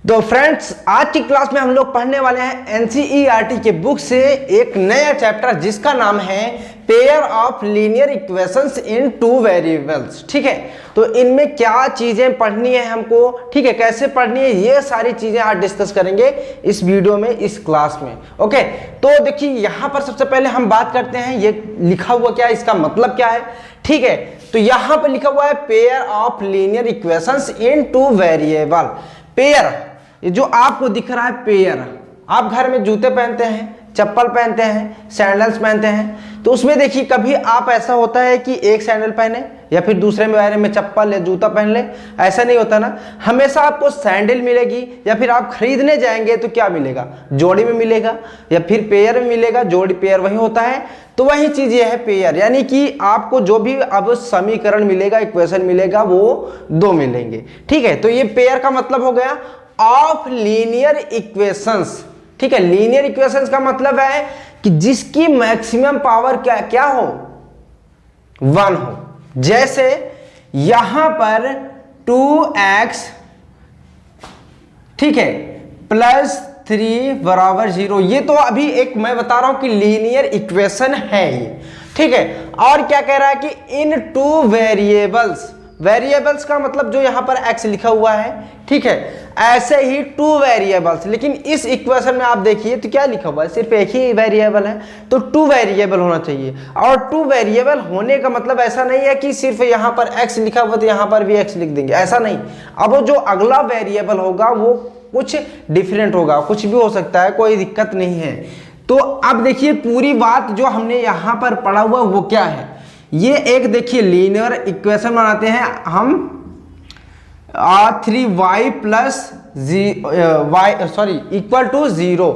तो फ्रेंड्स, आज की क्लास में हम लोग पढ़ने वाले हैं एनसीईआरटी के बुक से एक नया चैप्टर जिसका नाम है pair of linear equations in two variables. ठीक है, तो इनमें क्या चीजें पढ़नी है हमको, ठीक है, कैसे पढ़नी है, ये सारी चीजें आज डिस्कस करेंगे इस वीडियो में, इस क्लास में। ओके, तो देखिए यहां पर सबसे पहले हम बात करते हैं ये लिखा हुआ क्या है, इसका मतलब क्या है। ठीक है, तो यहां पर लिखा हुआ है pair of linear equations in two variable. Pair, ये जो आपको दिख रहा है पेयर, आप घर में जूते पहनते हैं, चप्पल पहनते हैं, सैंडल्स पहनते हैं, तो उसमें देखिए कभी आप ऐसा होता है कि एक सैंडल पहने या फिर दूसरे बारे में चप्पल या जूता पहन ले, ऐसा नहीं होता ना। हमेशा आपको सैंडल मिलेगी या फिर आप खरीदने जाएंगे तो क्या मिलेगा, जोड़ी में मिलेगा या फिर पेयर में मिलेगा। जोड़ी पेयर वही होता है, तो वही चीज ये है पेयर, यानी कि आपको जो भी अब समीकरण मिलेगा, इक्वेशन मिलेगा, वो दो मिलेंगे। ठीक है, तो ये पेयर का मतलब हो गया ऑफ लीनियर इक्वेशंस। ठीक है, लीनियर इक्वेशंस का मतलब है कि जिसकी मैक्सिमम पावर क्या हो, 1 हो। जैसे यहां पर 2x, ठीक है, प्लस 3 बराबर 0, ये तो अभी एक मैं बता रहा हूं कि लीनियर इक्वेशन है ये। ठीक है, और क्या कह रहा है कि इन टू वेरिएबल्स, वेरिएबल्स का मतलब जो यहां पर x लिखा हुआ है, ठीक है, ऐसे ही टू वेरिएबल्स। लेकिन इस इक्वेशन में आप देखिए तो क्या लिखा हुआ है, सिर्फ एक ही वेरिएबल है, तो टू वेरिएबल होना चाहिए। और टू वेरिएबल होने का मतलब ऐसा नहीं है कि सिर्फ यहां पर x लिखा हुआ तो यहां पर भी x लिख देंगे, ऐसा नहीं। अब वो जो अगला वेरिएबल होगा वो कुछ डिफरेंट होगा, कुछ भी हो सकता है, कोई दिक्कत नहीं है। तो अब देखिए पूरी बात जो हमने यहां पर पढ़ा हुआ वो क्या है, ये एक देखिए लीनियर इक्वेशन बनाते हैं हम 3y प्लस इक्वल टू 0,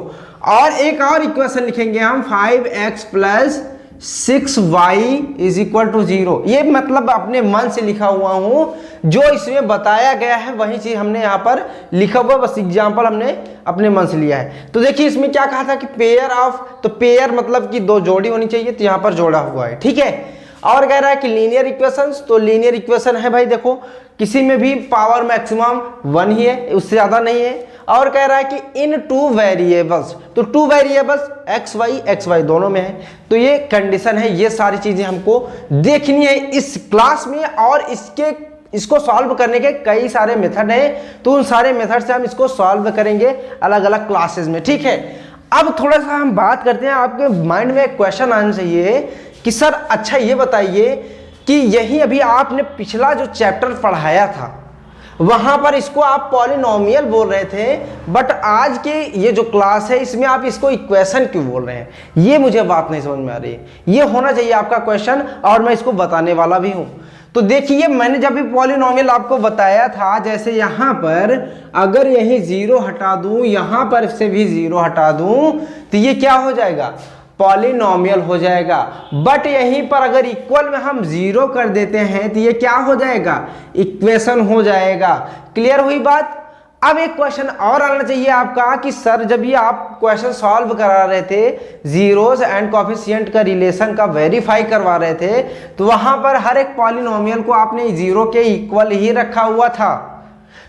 और एक और इक्वेशन लिखेंगे हम 5x plus 6y is equal to 0। ये मतलब अपने मन से लिखा हुआ हूं, जो इसमें बताया गया है वही चीज हमने यहाँ पर लिखा हुआ, बस एग्जांपल हमने अपने मन से लिया है। तो देखिए इसमें क्या कहा था कि पेयर ऑफ, तो पेयर मतलब कि दो जोड़ी होनी चाहिए, तो यहाँ पर जोड़ा हुआ है। ठीक है, और कह रहा है कि लीनियर इक्वेशंस, तो लीनियर इक्वेशन है भाई देखो किसी में भी पावर मैक्सिमम 1 ही है, उससे ज्यादा नहीं है। और कह रहा है कि इन टू वेरिएबल्स, तो टू वेरिएबल्स एक्स वाई दोनों में है, तो ये कंडीशन है। ये सारी चीजें हमको देखनी है इस क्लास में, और इसको सॉल्व करने के कई सारे मेथड हैं, तो उन सारे मेथड से हम इसको सॉल्व करेंगे अलग अलग क्लासेस में। ठीक है, अब थोड़ा सा हम बात करते हैं, आपके माइंड में एक क्वेश्चन आना चाहिए कि सर अच्छा ये बताइए कि यही अभी आपने पिछला जो चैप्टर पढ़ाया था वहां पर इसको आप पॉलिनोमियल बोल रहे थे, बट आज के ये जो क्लास है इसमें आप इसको इक्वेशन क्यों बोल रहे हैं, ये मुझे बात नहीं समझ में आ रही है। ये होना चाहिए आपका क्वेश्चन, और मैं इसको बताने वाला भी हूं। तो देखिए मैंने जब भी पॉलिनोमियल आपको बताया था, जैसे यहां पर अगर यही 0 हटा दूं, यहां पर से भी 0 हटा दूं, तो ये क्या हो जाएगा, पॉलिनोमियल हो जाएगा। बट यहीं पर अगर इक्वल में हम 0 कर देते हैं तो ये क्या हो जाएगा, इक्वेशन हो जाएगा। क्लियर हुई बात। अब एक क्वेश्चन और आना चाहिए आपका कि सर जब ये आप क्वेश्चन सॉल्व करा रहे थे, जीरोस एंड कोफिशिएंट का रिलेशन का वेरीफाई करवा रहे थे, तो वहां पर हर एक पॉलिनोमियल को आपने 0 के इक्वल ही रखा हुआ था।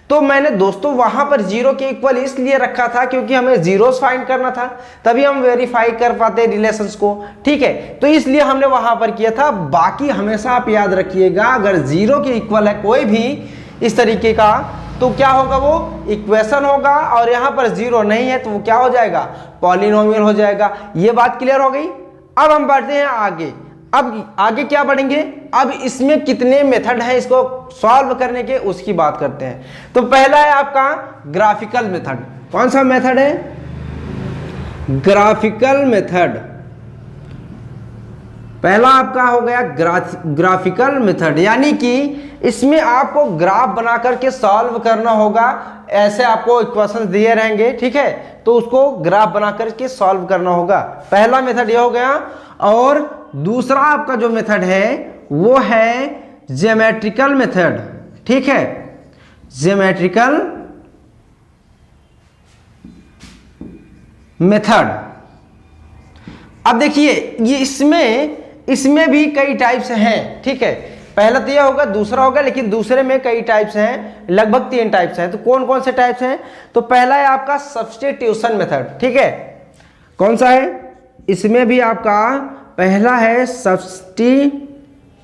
तो मैंने दोस्तों वहां पर 0 के इक्वल इसलिए रखा था क्योंकि हमें जीरोस फाइंड करना था, तभी हम वेरीफाई कर पाते रिलेशंस को। ठीक है, तो इसलिए हमने वहां पर किया था। बाकी हमेशा आप याद रखिएगा, अगर 0 के इक्वल है कोई भी इस तरीके का, तो क्या होगा, वो इक्वेशन होगा, और यहां पर 0 नहीं है तो वो क्या हो जाएगा, पॉलिनोमियल हो जाएगा। ये बात क्लियर हो गई। अब हम बढ़ते हैं आगे। अब आगे क्या बढ़ेंगे, अब इसमें कितने मेथड हैं इसको सॉल्व करने के, उसकी बात करते हैं। तो पहला है आपका ग्राफिकल मेथड। कौन सा मेथड है, ग्राफिकल मेथड। पहला आपका हो गया ग्राफिकल मेथड, यानी कि इसमें आपको ग्राफ बना करके सॉल्व करना होगा। ऐसे आपको इक्वेशंस दिए रहेंगे, ठीक है, तो उसको ग्राफ बना करके सॉल्व करना होगा। पहला मेथड ये हो गया। और दूसरा आपका जो मेथड है वो है ज्योमेट्रिकल मेथड। ठीक है, ज्योमेट्रिकल मेथड। अब देखिए ये इसमें भी कई टाइप्स हैं। ठीक है, पहला तो यह होगा, दूसरा होगा, लेकिन दूसरे में कई टाइप्स हैं, लगभग 3 टाइप्स हैं। तो कौन कौन से टाइप्स हैं? तो पहला है आपका सब्स्टिट्यूशन मेथड, ठीक है। कौन सा है? इसमें भी आपका पहला है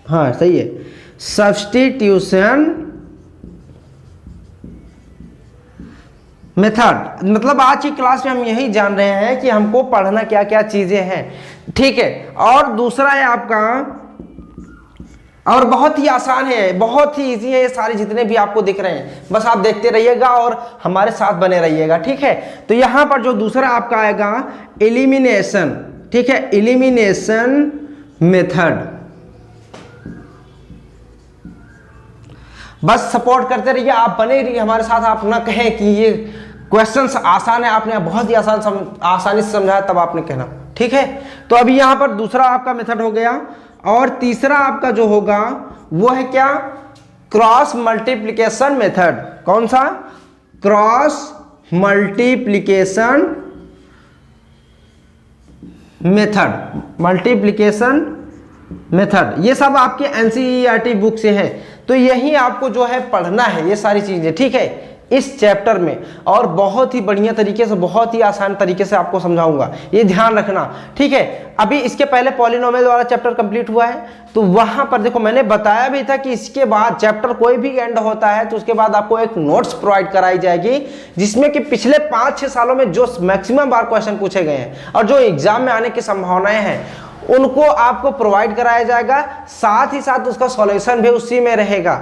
सही है, सब्स्टिट्यूशन मेथड। मतलब आज की क्लास में हम यही जान रहे हैं कि हमको पढ़ना क्या क्या चीजें हैं, ठीक है। और दूसरा है आपका, और बहुत ही आसान है, बहुत ही इजी है, ये सारे जितने भी आपको दिख रहे हैं, बस आप देखते रहिएगा और हमारे साथ बने रहिएगा, ठीक है। तो यहां पर जो दूसरा आपका आएगा एलिमिनेशन, ठीक है, एलिमिनेशन मेथड। बस सपोर्ट करते रहिए, आप बने रहिए हमारे साथ, आप ना कहें कि ये क्वेश्चंस आसान है, आपने बहुत ही आसानी से समझाया, तब आपने कहना, ठीक है। तो अभी यहां पर दूसरा आपका मेथड हो गया, और तीसरा आपका जो होगा वो है क्या? Cross multiplication method. कौन सा? Cross multiplication method, multiplication method. ये सब आपके एनसीईआरटी बुक से है, तो यही आपको जो है पढ़ना है ये सारी चीजें, ठीक है, इस चैप्टर में। और बहुत ही बढ़िया तरीके से, बहुत ही आसान तरीके से आपको समझाऊंगा, ये ध्यान रखना, ठीक है। अभी इसके पहले पॉलिनोमियल वाला चैप्टर कंप्लीट हुआ है, तो वहां पर देखो मैंने बताया भी था कि इसके बाद चैप्टर कोई भी एंड होता है तो उसके बाद आपको एक नोट्स प्रोवाइड कराई जाएगी, जिसमें कि पिछले 5-6 सालों में जो मैक्सिमम बार क्वेश्चन पूछे गए हैं और जो एग्जाम में आने की संभावनाएं हैं उनको आपको प्रोवाइड कराया जाएगा, साथ ही साथ उसका सॉल्यूशन भी उसी में रहेगा।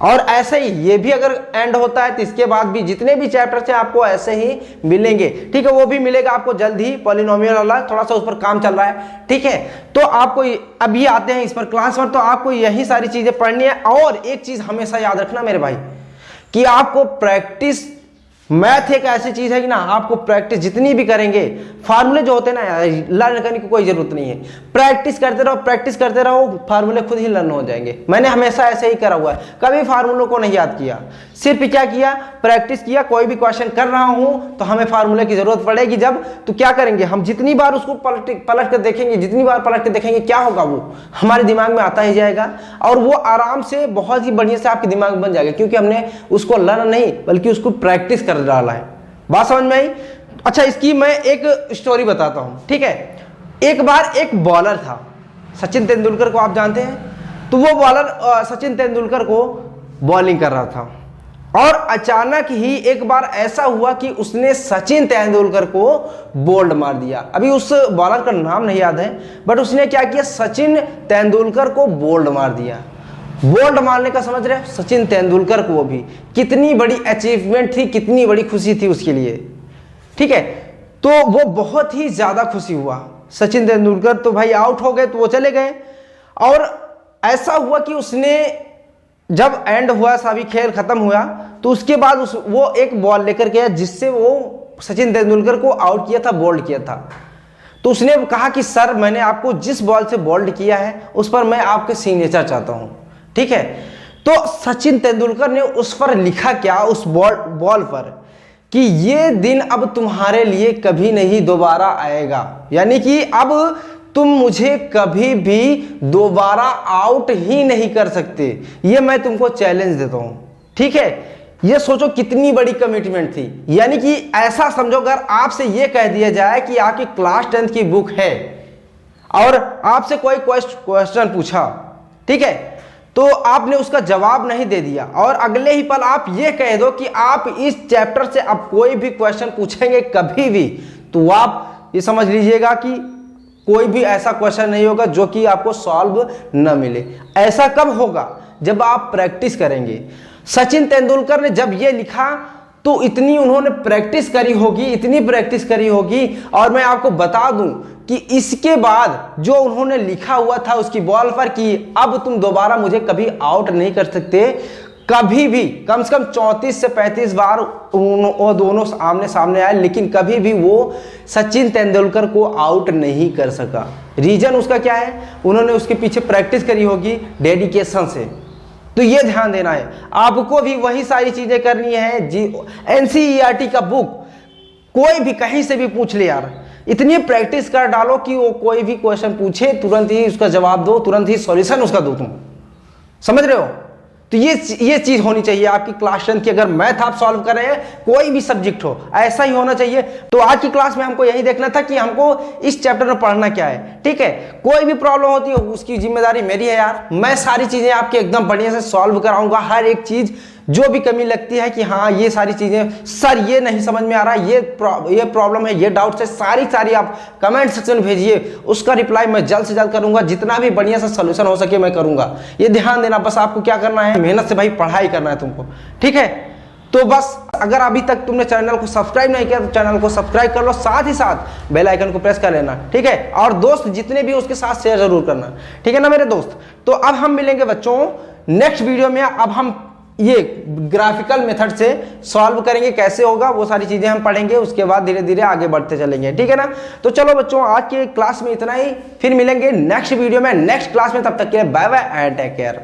और ऐसे ही ये भी अगर एंड होता है तो इसके बाद भी जितने भी चैप्टर्स हैं आपको ऐसे ही मिलेंगे, ठीक है। वो भी मिलेगा आपको जल्द ही, पॉलिनोमियल वाला थोड़ा सा उस पर काम चल रहा है, ठीक है। तो आपको अभी आते हैं इस पर क्लास पर, तो आपको यही सारी चीजें पढ़नी है। और एक चीज हमेशा याद रखना मेरे भाई, कि आपको प्रैक्टिस, मैथ एक ऐसी चीज है कि ना आपको प्रैक्टिस जितनी भी करेंगे, फार्मूले जो होते हैं ना लर्न करने की कोई जरूरत नहीं है, प्रैक्टिस करते रहो, प्रैक्टिस करते रहो, फार्मूले खुद ही लर्न हो जाएंगे। मैंने हमेशा ऐसे ही करा हुआ है, कभी फार्मूलों को नहीं याद किया, सिर्फ क्या किया, प्रैक्टिस किया। कोई भी क्वेश्चन कर रहा हूं तो हमें फार्मूले की जरूरत पड़ेगी जब, तो क्या करेंगे हम, जितनी बार उसको पलट कर देखेंगे, जितनी बार पलट कर देखेंगे, क्या होगा, वो हमारे दिमाग में आता ही जाएगा और वो आराम से बहुत ही बढ़िया से आपके दिमाग में बन जाएगा, क्योंकि हमने उसको लर्न नहीं बल्कि उसको प्रैक्टिस कर डाला है। बात समझ में आई? अच्छा, इसकी मैं एक स्टोरी बताता हूं, ठीक है। एक बार एक बॉलर था, सचिन तेंदुलकर को आप जानते हैं, तो वो बॉलर सचिन तेंदुलकर को बॉलिंग कर रहा था, और अचानक ही एक बार ऐसा हुआ कि उसने सचिन तेंदुलकर को बोल्ड मार दिया। अभी उस बॉलर का नाम नहीं याद है, बट उसने क्या किया, सचिन तेंदुलकर को बोल्ड मार दिया। बोल्ड मारने का समझ रहे, सचिन तेंदुलकर को भी कितनी बड़ी अचीवमेंट थी, कितनी बड़ी खुशी थी उसके लिए, ठीक है। तो वो बहुत ही ज्यादा खुशी हुआ। सचिन तेंदुलकर तो भाई आउट हो गए, तो वो चले गए, और ऐसा हुआ कि उसने जब एंड हुआ, सभी खेल खत्म हुआ, तो उसके बाद वो एक बॉल लेकर गया जिससे वो सचिन तेंदुलकर को आउट किया था, बोल्ड किया था। तो उसने कहा कि सर, मैंने आपको जिस बॉल से बोल्ड किया है उस पर मैं आपके सिग्नेचर चाहता हूं, ठीक है। तो सचिन तेंदुलकर ने उस पर लिखा क्या, उस बॉल पर, कि ये दिन अब तुम्हारे लिए कभी नहीं दोबारा आएगा, यानी कि अब तुम मुझे कभी भी दोबारा आउट ही नहीं कर सकते, ये मैं तुमको चैलेंज देता हूं, ठीक है। ये सोचो कितनी बड़ी कमिटमेंट थी, यानी कि ऐसा समझो अगर आपसे ये कह दिया जाए कि आपकी क्लास 10th की बुक है और आपसे कोई क्वेश्चन पूछा, ठीक है, तो आपने उसका जवाब नहीं दे दिया, और अगले ही पल आप ये कह दो कि आप इस चैप्टर से अब कोई भी क्वेश्चन पूछेंगे कभी भी, तो आप ये समझ लीजिएगा कि कोई भी ऐसा क्वेश्चन नहीं होगा जो कि आपको सॉल्व न मिले। ऐसा कब होगा, जब आप प्रैक्टिस करेंगे। सचिन तेंदुलकर ने जब ये लिखा तो इतनी उन्होंने प्रैक्टिस करी होगी, इतनी प्रैक्टिस करी होगी, और मैं आपको बता दूं कि इसके बाद जो उन्होंने लिखा हुआ था उसकी बॉल पर कि अब तुम दोबारा मुझे कभी आउट नहीं कर सकते, कभी भी, कम से कम 34 से 35 बार वो दोनों आमने सामने आए, लेकिन कभी भी वो सचिन तेंदुलकर को आउट नहीं कर सका। रीजन उसका क्या है, उन्होंने उसके पीछे प्रैक्टिस करी होगी डेडिकेशन से। तो ये ध्यान देना है, आपको भी वही सारी चीजें करनी है। जी, एनसीईआरटी का बुक कोई भी कहीं से भी पूछ ले यार, इतनी प्रैक्टिस कर डालो कि वो कोई भी क्वेश्चन पूछे तुरंत ही उसका जवाब दो, तुरंत ही सॉल्यूशन उसका दो तुम, समझ रहे हो? तो ये चीज होनी चाहिए आपकी क्लास 10 की। अगर मैथ आप सॉल्व कर रहे हैं, कोई भी सब्जेक्ट हो, ऐसा ही होना चाहिए। तो आज की क्लास में हमको यही देखना था कि हमको इस चैप्टर में पढ़ना क्या है, ठीक है। कोई भी प्रॉब्लम होती है उसकी जिम्मेदारी मेरी है यार। मैं सारी चीजें आपकी एकदम बढ़िया से सॉल्व कराऊंगा, हर एक चीज जो भी कमी लगती है कि हाँ ये सारी चीजें सर ये नहीं समझ में आ रहा, ये प्रॉब्लम है, ये डाउट्स है, सारी आप कमेंट सेक्शन भेजिए, उसका रिप्लाई मैं जल्द से जल्द करूंगा। जितना भी बढ़िया सा सोल्यूशन हो सके मैं करूंगा। ये ध्यान देना, बस आपको क्या करना है, मेहनत से भाई पढ़ाई करना है तुमको, ठीक है। तो बस अगर अभी तक तुमने चैनल को सब्सक्राइब नहीं किया तो चैनल को सब्सक्राइब कर लो, साथ ही साथ बेल आइकन को प्रेस कर लेना, ठीक है। और दोस्त जितने भी उसके साथ शेयर जरूर करना, ठीक है ना मेरे दोस्त। तो अब हम मिलेंगे बच्चों नेक्स्ट वीडियो में। अब हम ये ग्राफिकल मेथड से सॉल्व करेंगे, कैसे होगा वो सारी चीजें हम पढ़ेंगे, उसके बाद धीरे धीरे आगे बढ़ते चलेंगे, ठीक है ना। तो चलो बच्चों आज के क्लास में इतना ही, फिर मिलेंगे नेक्स्ट वीडियो में नेक्स्ट क्लास में। तब तक के लिए bye bye and take care.